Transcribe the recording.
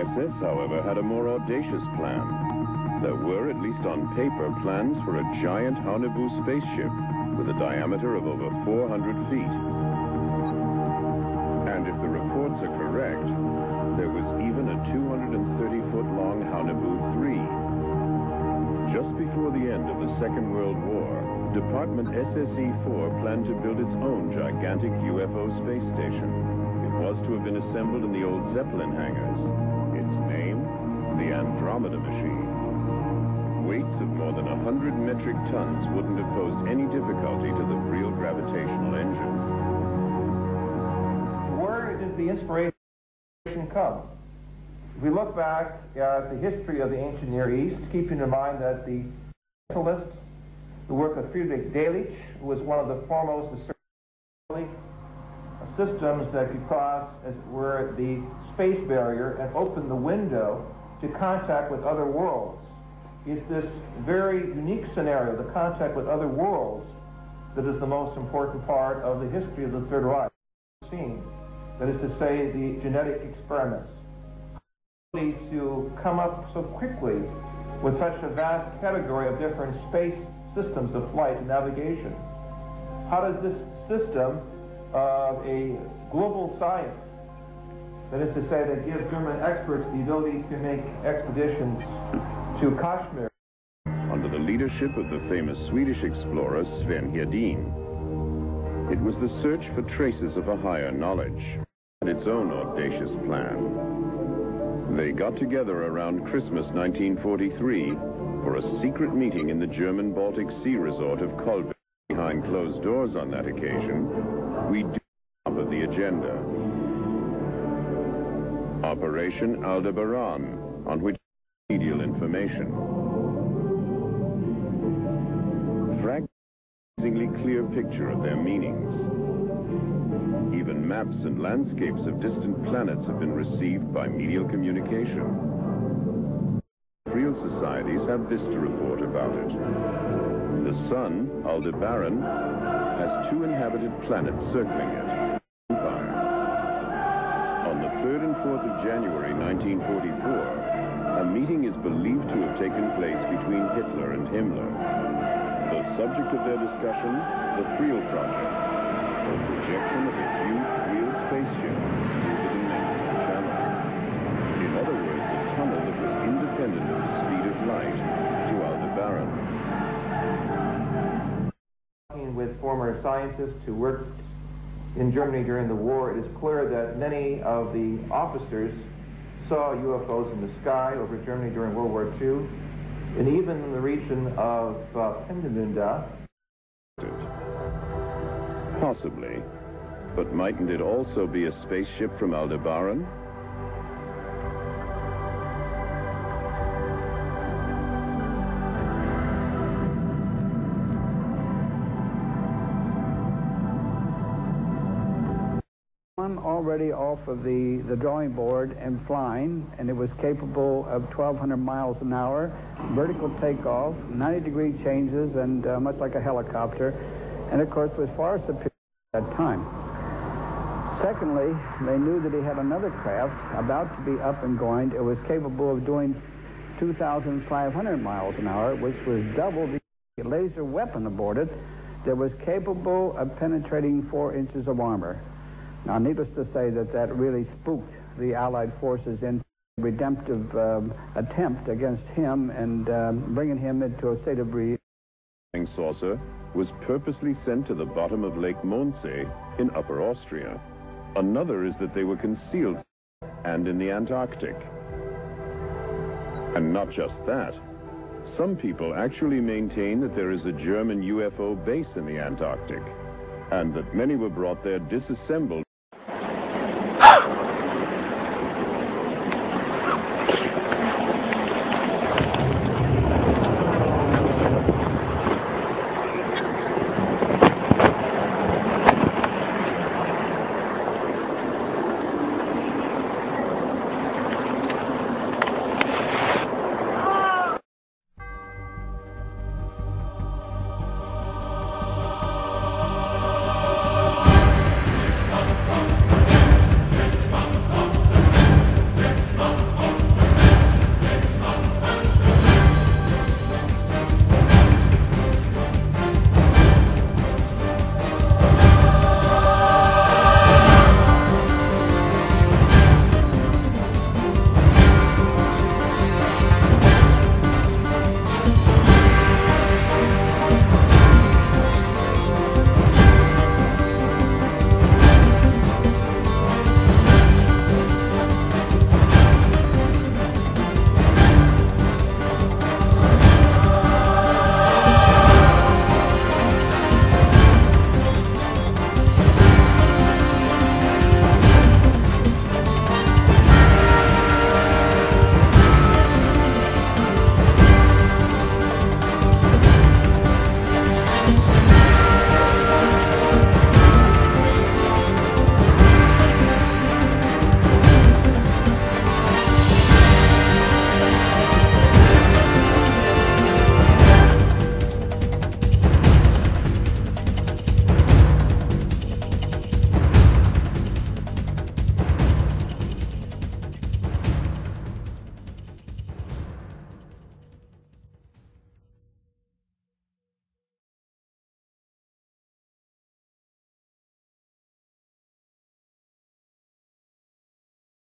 ISS, however, had a more audacious plan. There were, at least on paper, plans for a giant Haunebu spaceship with a diameter of over 400 feet. And if the reports are correct, there was even a 230-foot-long Haunebu 3. Just before the end of the Second World War, Department SSE-4 planned to build its own gigantic UFO space station. It was to have been assembled in the old Zeppelin hangars. Its name, the Andromeda Machine. Weights of more than 100 metric tons wouldn't have posed any difficulty to the real gravitational engine. Where did the inspiration come? If we look back at the history of the ancient Near East, keeping in mind that the specialists, the work of Friedrich Delitzsch, who was one of the foremost systems that could cross, as it were, the space barrier and open the window to contact with other worlds. It's this very unique scenario, the contact with other worlds, that is the most important part of the history of the Third Reich. That is to say, the genetic experiments. To come up so quickly with such a vast category of different space systems of flight and navigation. How does this system of a global science, that is to say, that gives German experts the ability to make expeditions to Kashmir. Under the leadership of the famous Swedish explorer Sven Hedin. It was the search for traces of a higher knowledge and its own audacious plan. They got together around Christmas 1943 for a secret meeting in the German Baltic Sea resort of Kolbe. Behind closed doors on that occasion, we do top of the agenda. Operation Aldebaran, on which medial information. Frightening clear picture of their meanings. Even maps and landscapes of distant planets have been received by medial communication. Real societies have this to report about it. The sun, Aldebaran, has 2 inhabited planets circling it. On the 3rd and 4th of January 1944, a meeting is believed to have taken place between Hitler and Himmler. The subject of their discussion, the Friel Project, the projection of a huge real spaceship through the dimensional channel. In other words, a tunnel that was independent of the speed of light to Aldebaran. With former scientists who worked in Germany during the war, it is clear that many of the officers saw UFOs in the sky over Germany during World War II, and even in the region of Peenemünde. Possibly, but mightn't it also be a spaceship from Aldebaran? Already off of the drawing board and flying, and it was capable of 1,200 miles an hour, vertical takeoff, 90-degree changes, and much like a helicopter, and of course was far superior at that time. Secondly, they knew that he had another craft about to be up and going. It was capable of doing 2,500 miles an hour, which was double the laser weapon aboard it that was capable of penetrating 4 inches of armor. Now, needless to say that really spooked the Allied forces in a redemptive attempt against him and bringing him into a state of The saucer was purposely sent to the bottom of Lake Mondsee in Upper Austria. Another is that they were concealed and in the Antarctic. And not just that. Some people actually maintain that there is a German UFO base in the Antarctic, and that many were brought there disassembled